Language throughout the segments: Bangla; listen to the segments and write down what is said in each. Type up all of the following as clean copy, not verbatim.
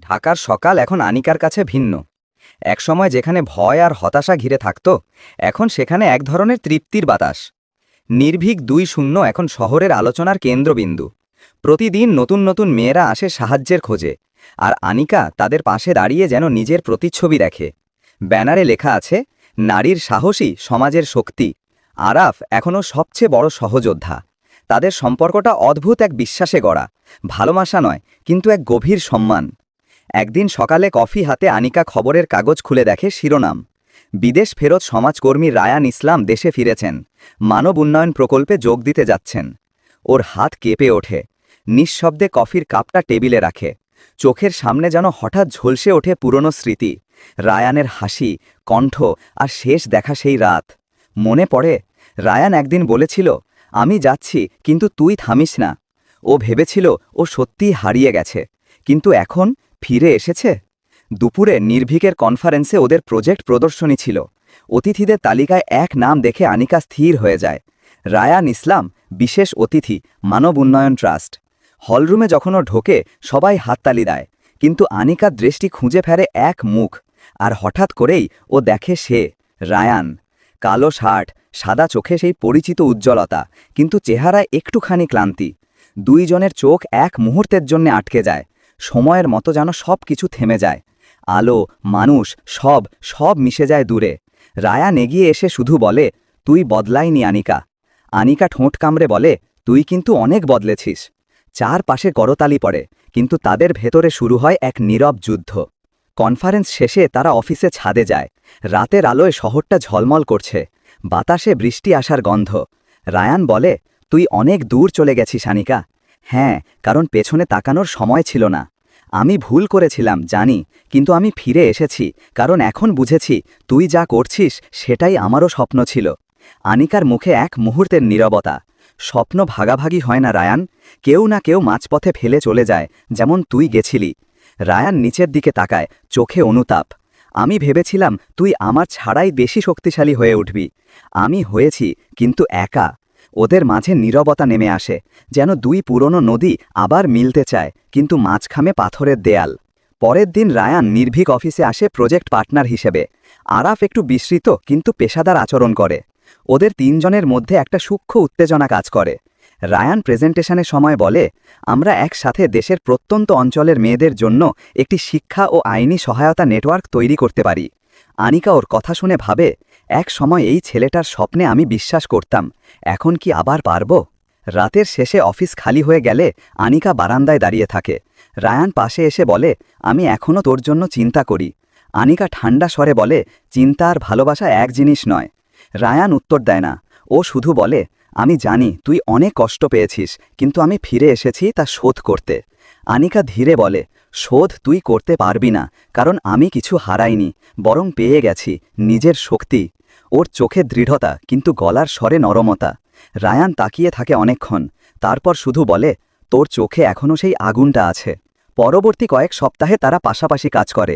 ঢাকার সকাল এখন আনিকার কাছে ভিন্ন। একসময় যেখানে ভয় আর হতাশা ঘিরে থাকত, এখন সেখানে এক ধরনের তৃপ্তির বাতাস। নির্ভীক ২-০ এখন শহরের আলোচনার কেন্দ্রবিন্দু। প্রতিদিন নতুন নতুন মেয়েরা আসে সাহায্যের খোঁজে, আর আনিকা তাদের পাশে দাঁড়িয়ে যেন নিজের প্রতিচ্ছবি দেখে। ব্যানারে লেখা আছে, নারীর সাহসী সমাজের শক্তি। আরাফ এখনও সবচেয়ে বড় সহযোদ্ধা। তাদের সম্পর্কটা অদ্ভুত এক বিশ্বাসে গড়া, ভালোবাসা নয় কিন্তু এক গভীর সম্মান। একদিন সকালে কফি হাতে আনিকা খবরের কাগজ খুলে দেখে শিরোনাম, বিদেশ ফেরত সমাজকর্মী রায়ান ইসলাম দেশে ফিরেছেন, মানব উন্নয়ন প্রকল্পে যোগ দিতে যাচ্ছেন। ওর হাত কেঁপে ওঠে। নিঃশব্দে কফির কাপটা টেবিলে রাখে। চোখের সামনে যেন হঠাৎ ঝলসে ওঠে পুরনো স্মৃতি, রায়ানের হাসি, কণ্ঠ আর শেষ দেখা সেই রাত। মনে পড়ে, রায়ান একদিন বলেছিল, আমি যাচ্ছি কিন্তু তুই থামিস না। ও ভেবেছিল ও সত্যিই হারিয়ে গেছে, কিন্তু এখন ফিরে এসেছে। দুপুরে নির্ভীকের কনফারেন্সে ওদের প্রজেক্ট প্রদর্শনী ছিল। অতিথিদের তালিকায় এক নাম দেখে আনিকা স্থির হয়ে যায়, রায়ান ইসলাম, বিশেষ অতিথি, মানব উন্নয়ন ট্রাস্ট। হলরুমে যখন ও ঢোকে সবাই হাততালি দেয়, কিন্তু আনিকার দৃষ্টি খুঁজে ফেরে এক মুখ, আর হঠাৎ করেই ও দেখে সে রায়ান। কালো শার্ট, সাদা চোখে সেই পরিচিত উজ্জ্বলতা, কিন্তু চেহারায় একটুখানি ক্লান্তি। দুইজনের চোখ এক মুহূর্তের জন্য আটকে যায়। সময়ের মতো যেন সব কিছু থেমে যায়। আলো, মানুষ, সব মিশে যায় দূরে। রায়ান এগিয়ে এসে শুধু বলে, তুই বদলাইনি আনিকা। আনিকা ঠোঁট কামড়ে বলে, তুই কিন্তু অনেক বদলেছিস। চারপাশে করতালি পড়ে, কিন্তু তাদের ভেতরে শুরু হয় এক নীরব যুদ্ধ। কনফারেন্স শেষে তারা অফিসে ছাদে যায়। রাতের আলোয় শহরটা ঝলমল করছে, বাতাসে বৃষ্টি আসার গন্ধ। রায়ান বলে, তুই অনেক দূর চলে গেছিস আনিকা। হ্যাঁ, কারণ পেছনে তাকানোর সময় ছিল না। আমি ভুল করেছিলাম জানি, কিন্তু আমি ফিরে এসেছি, কারণ এখন বুঝেছি তুই যা করছিস সেটাই আমারও স্বপ্ন ছিল। আনিকার মুখে এক মুহূর্তের নীরবতা। স্বপ্ন ভাগাভাগি হয় না রায়ান, কেউ না কেউ মাঝপথে ফেলে চলে যায়, যেমন তুই গেছিলি। রায়ান নিচের দিকে তাকায়, চোখে অনুতাপ। আমি ভেবেছিলাম তুই আমার ছাড়াই বেশি শক্তিশালী হয়ে উঠবি। আমি হয়েছি, কিন্তু একা। ওদের মাঝে নীরবতা নেমে আসে, যেন দুই পুরনো নদী আবার মিলতে চায়, কিন্তু মাঝখানে পাথরের দেয়াল। পরের দিন রায়ান নির্ভীক অফিসে আসে প্রজেক্ট পার্টনার হিসেবে। আরাফ একটু বিস্মৃত কিন্তু পেশাদার আচরণ করে। ওদের তিনজনের মধ্যে একটা সূক্ষ্ম উত্তেজনা কাজ করে। রায়ান প্রেজেন্টেশনের সময় বলে, আমরা একসাথে দেশের প্রত্যন্ত অঞ্চলের মেয়েদের জন্য একটি শিক্ষা ও আইনি সহায়তা নেটওয়ার্ক তৈরি করতে পারি। আনিকা ওর কথা শুনে ভাবে, এক সময় এই ছেলেটার স্বপ্নে আমি বিশ্বাস করতাম, এখন কি আবার পারব? রাতের শেষে অফিস খালি হয়ে গেলে আনিকা বারান্দায় দাঁড়িয়ে থাকে। রায়ান পাশে এসে বলে, আমি এখনও তোর জন্য চিন্তা করি। আনিকা ঠান্ডা স্বরে বলে, চিন্তা আর ভালোবাসা এক জিনিস নয়। রায়ান উত্তর দেয় না, ও শুধু বলে, আমি জানি তুই অনেক কষ্ট পেয়েছিস, কিন্তু আমি ফিরে এসেছি তা শোধ করতে। আনিকা ধীরে বলে, শোধ তুই করতে পারবি না, কারণ আমি কিছু হারাইনি, বরং পেয়ে গেছি নিজের শক্তি। ওর চোখে দৃঢ়তা, কিন্তু গলার স্বরে নরমতা। রায়ান তাকিয়ে থাকে অনেকক্ষণ, তারপর শুধু বলে, তোর চোখে এখনও সেই আগুনটা আছে। পরবর্তী কয়েক সপ্তাহে তারা পাশাপাশি কাজ করে,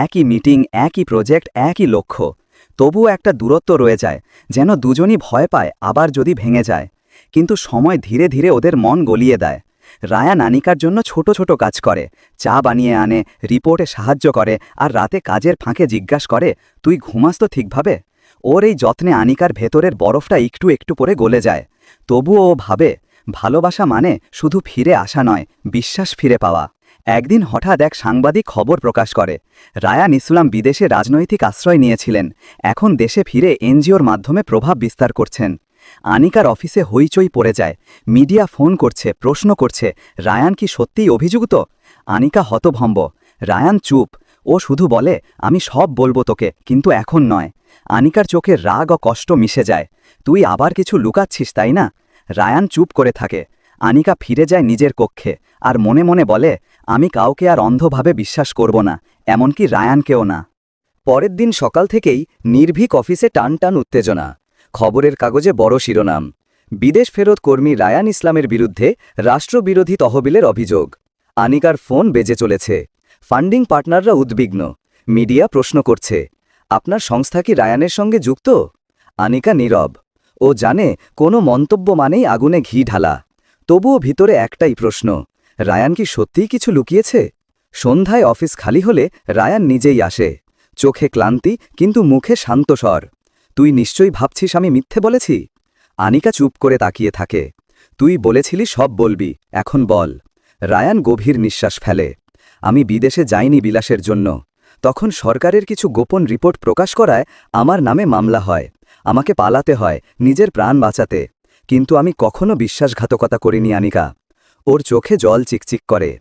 একই মিটিং, একই প্রজেক্ট, একই লক্ষ্য। তবুও একটা দূরত্ব রয়ে যায়, যেন দুজনই ভয় পায় আবার যদি ভেঙে যায়। কিন্তু সময় ধীরে ধীরে ওদের মন গলিয়ে দেয়। রায়ান আনিকার জন্য ছোট ছোট কাজ করে, চা বানিয়ে আনে, রিপোর্টে সাহায্য করে, আর রাতে কাজের ফাঁকে জিজ্ঞাসা করে, তুই ঘুমাস তো ঠিকভাবে? ওর এই যত্নে আনিকার ভেতরের বরফটা একটু একটু করে গলে যায়। তবুও ও ভাবে, ভালোবাসা মানে শুধু ফিরে আসা নয়, বিশ্বাস ফিরে পাওয়া। একদিন হঠাৎ এক সাংবাদিক খবর প্রকাশ করে, রায়ান ইসলাম বিদেশে রাজনৈতিক আশ্রয় নিয়েছিলেন, এখন দেশে ফিরে এনজিওর মাধ্যমে প্রভাব বিস্তার করছেন। আনিকার অফিসে হইচই পড়ে যায়। মিডিয়া ফোন করছে, প্রশ্ন করছে, রায়ান কি সত্যিই অভিযুক্ত? আনিকা হতভম্ব। রায়ান চুপ। ও শুধু বলে, আমি সব বলবো তোকে, কিন্তু এখন নয়। আনিকার চোখে রাগ ও কষ্ট মিশে যায়। তুই আবার কিছু লুকাচ্ছিস তাই না? রায়ান চুপ করে থাকে। আনিকা ফিরে যায় নিজের কক্ষে, আর মনে মনে বলে, আমি কাউকে আর অন্ধভাবে বিশ্বাস করব না, এমনকি রায়ানকেও না। পরের দিন সকাল থেকেই নির্ভীক অফিসে টান টান উত্তেজনা। খবরের কাগজে বড় শিরোনাম, বিদেশ ফেরত কর্মী রায়ান ইসলামের বিরুদ্ধে রাষ্ট্রবিরোধী তহবিলের অভিযোগ। আনিকার ফোন বেজে চলেছে। ফান্ডিং পার্টনাররা উদ্বিগ্ন। মিডিয়া প্রশ্ন করছে, আপনার সংস্থা কি রায়ানের সঙ্গে যুক্ত? আনিকা নীরব। ও জানে কোনো মন্তব্য মানেই আগুনে ঘি ঢালা। তবুও ভিতরে একটাই প্রশ্ন, রায়ান কি সত্যিই কিছু লুকিয়েছে? সন্ধ্যায় অফিস খালি হলে রায়ান নিজেই আসে। চোখে ক্লান্তি কিন্তু মুখে শান্ত স্বর। তুই নিশ্চয়ই ভাবছিস আমি মিথ্যে বলেছি? আনিকা চুপ করে তাকিয়ে থাকে। তুই বলেছিলি সব বলবি, এখন বল। রায়ান গভীর নিঃশ্বাস ফেলে। আমি বিদেশে যাইনি বিলাসের জন্য। তখন সরকারের কিছু গোপন রিপোর্ট প্রকাশ করায় আমার নামে মামলা হয়। আমাকে পালাতে হয় নিজের প্রাণ বাঁচাতে। কিন্তু আমি কখনো বিশ্বাসঘাতকতা করিনি আনিকা। ওর চোখে জল চিকচিক করে।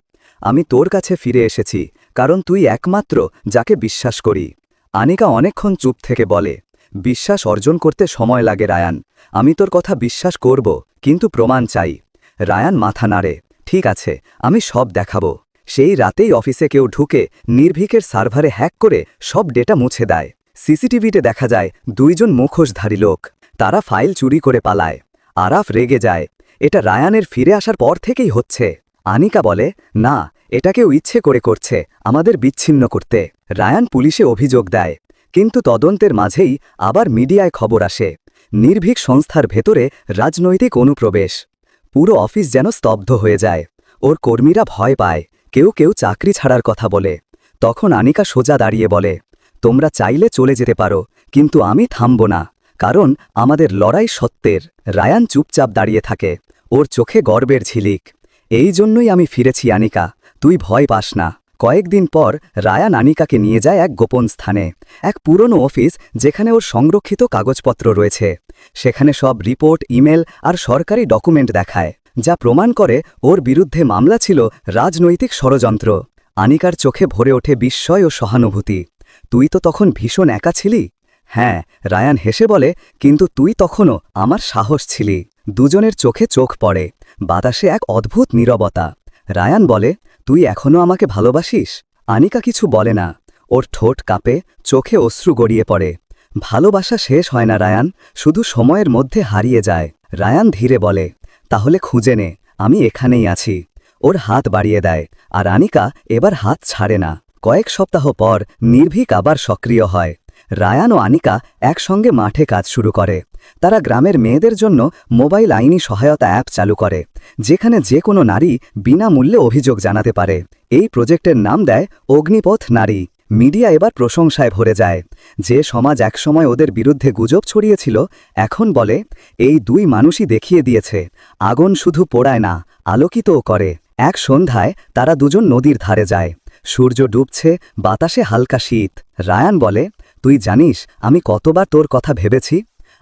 আমি তোর কাছে ফিরে এসেছি কারণ তুই একমাত্র যাকে বিশ্বাস করি। আনিকা অনেকক্ষণ চুপ থেকে বলে, বিশ্বাস অর্জন করতে সময় লাগে রায়ান। আমি তোর কথা বিশ্বাস করব, কিন্তু প্রমাণ চাই। রায়ান মাথা নাড়ে। ঠিক আছে, আমি সব দেখাবো। সেই রাতেই অফিসে কেউ ঢুকে নির্ভীকের সার্ভারে হ্যাক করে সব ডেটা মুছে দেয়। সিসিটিভিতে দেখা যায় দুইজন মুখোশধারী লোক। তারা ফাইল চুরি করে পালায়। আরাফ রেগে যায়। এটা রায়ানের ফিরে আসার পর থেকেই হচ্ছে। আনিকা বলে, না, এটা কেউ ইচ্ছে করে করছে আমাদের বিচ্ছিন্ন করতে। রায়ান পুলিশে অভিযোগ দেয়। কিন্তু তদন্তের মাঝেই আবার মিডিয়ায় খবর আসে, নির্ভীক সংস্থার ভেতরে রাজনৈতিক অনুপ্রবেশ। পুরো অফিস যেন স্তব্ধ হয়ে যায়। ওর কর্মীরা ভয় পায়, কেউ কেউ চাকরি ছাড়ার কথা বলে। তখন আনিকা সোজা দাঁড়িয়ে বলে, তোমরা চাইলে চলে যেতে পারো, কিন্তু আমি থামব না, কারণ আমাদের লড়াই সত্যের। রায়ান চুপচাপ দাঁড়িয়ে থাকে। ওর চোখে গর্বের ঝিলিক। এই জন্যই আমি ফিরেছি আনিকা, তুই ভয় পাস না। কয়েকদিন পর রায়ান আনিকাকে নিয়ে যায় এক গোপন স্থানে, এক পুরনো অফিস যেখানে ওর সংরক্ষিত কাগজপত্র রয়েছে। সেখানে সব রিপোর্ট, ইমেল আর সরকারি ডকুমেন্ট দেখায়, যা প্রমাণ করে ওর বিরুদ্ধে মামলা ছিল রাজনৈতিক ষড়যন্ত্র। আনিকার চোখে ভরে ওঠে বিস্ময় ও সহানুভূতি। তুই তো তখন ভীষণ একা ছিলি। হ্যাঁ, রায়ান হেসে বলে, কিন্তু তুই তখনও আমার সাহস ছিলি। দুজনের চোখে চোখ পড়ে। বাতাসে এক অদ্ভুত নীরবতা। রায়ান বলে, তুই এখনও আমাকে ভালোবাসিস? আনিকা কিছু বলে না। ওর ঠোঁট কাঁপে, চোখে অশ্রু গড়িয়ে পড়ে। ভালোবাসা শেষ হয় না রায়ান, শুধু সময়ের মধ্যে হারিয়ে যায়। রায়ান ধীরে বলে, তাহলে খুঁজে নে, আমি এখানেই আছি। ওর হাত বাড়িয়ে দেয়, আর আনিকা এবার হাত ছাড়ে না। কয়েক সপ্তাহ পর নির্ভীক আবার সক্রিয় হয়। রায়ান ও আনিকা একসঙ্গে মাঠে কাজ শুরু করে। তারা গ্রামের মেয়েদের জন্য মোবাইল আইনি সহায়তা অ্যাপ চালু করে, যেখানে যে কোনো নারী বিনামূল্যে অভিযোগ জানাতে পারে। এই প্রজেক্টের নাম দেয় অগ্নিপথ নারী। মিডিয়া এবার প্রশংসায় ভরে যায়। যে সমাজ একসময় ওদের বিরুদ্ধে গুজব ছড়িয়েছিল, এখন বলে, এই দুই মানুষই দেখিয়ে দিয়েছে, আগুন শুধু পোড়ায় না, আলোকিতও করে। এক সন্ধ্যায় তারা দুজন নদীর ধারে যায়। সূর্য ডুবছে, বাতাসে হালকা শীত। রায়ান বলে, তুই জানিস আমি কতবার তোর কথা ভেবেছি?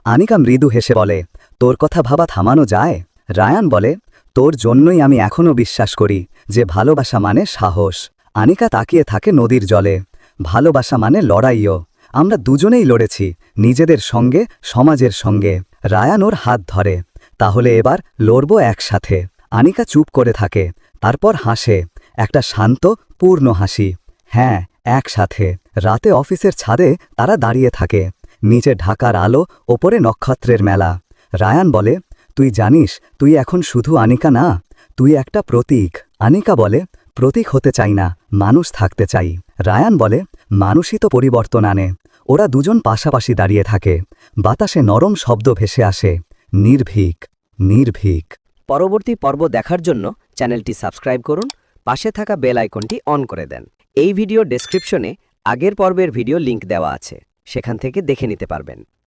আনিকা মৃদু হেসে বলে, তোর কথা ভাবা থামানো যায়? রায়ান বলে, তোর জন্যই আমি এখনও বিশ্বাস করি যে ভালোবাসা মানে সাহস। আনিকা তাকিয়ে থাকে নদীর জলে। ভালোবাসা মানে লড়াইও। আমরা দুজনেই লড়েছি, নিজেদের সঙ্গে, সমাজের সঙ্গে। রায়ান ওর হাত ধরে। তাহলে এবার লড়ব একসাথে। আনিকা চুপ করে থাকে, তারপর হাসে, একটা শান্ত, পূর্ণ হাসি। হ্যাঁ, একসাথে। রাতে অফিসের ছাদে তারা দাঁড়িয়ে থাকে। নিচে ঢাকার আলো, ওপরে নক্ষত্রের মেলা। রায়ান বলে, তুই জানিস তুই এখন শুধু আনিকা না, তুই একটা প্রতীক। আনিকা বলে, প্রতীক হতে চাই না, মানুষ থাকতে চাই। রায়ান বলে, মানুষই তো পরিবর্তন আনে। ওরা দুজন পাশাপাশি দাঁড়িয়ে থাকে। বাতাসে নরম শব্দ ভেসে আসে, নির্ভীক, নির্ভীক। পরবর্তী পর্ব দেখার জন্য চ্যানেলটি সাবস্ক্রাইব করুন, পাশে থাকা বেল আইকনটি অন করে দেন। এই ভিডিও ডেসক্রিপশনে আগের পর্বের ভিডিও লিংক দেওয়া আছে, সেখান থেকে দেখে নিতে পারবেন।